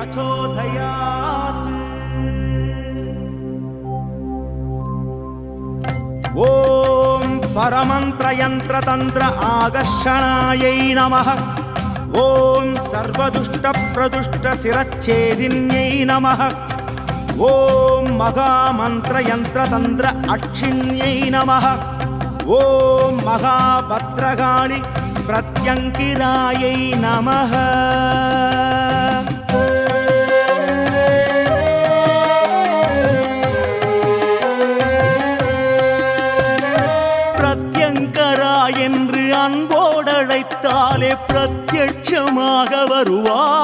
प्रचोदयात्। ॐ परमन्त्रयन्त्रतन्त्र आकर्षणायै नमः। ॐ सर्वदुष्टप्रदुष्टशिरच्छेदिन्यै नमः। ॐ महामन्त्रयन्त्रतन्त्र अक्षिण्यै नमः। ॐ महाभद्रकाळि प्रत्यङ्किरायै नमः। பிரத்யங்கரா என்று அன்போடழைத்தாலே பிரத்யட்சமாக வருவார்.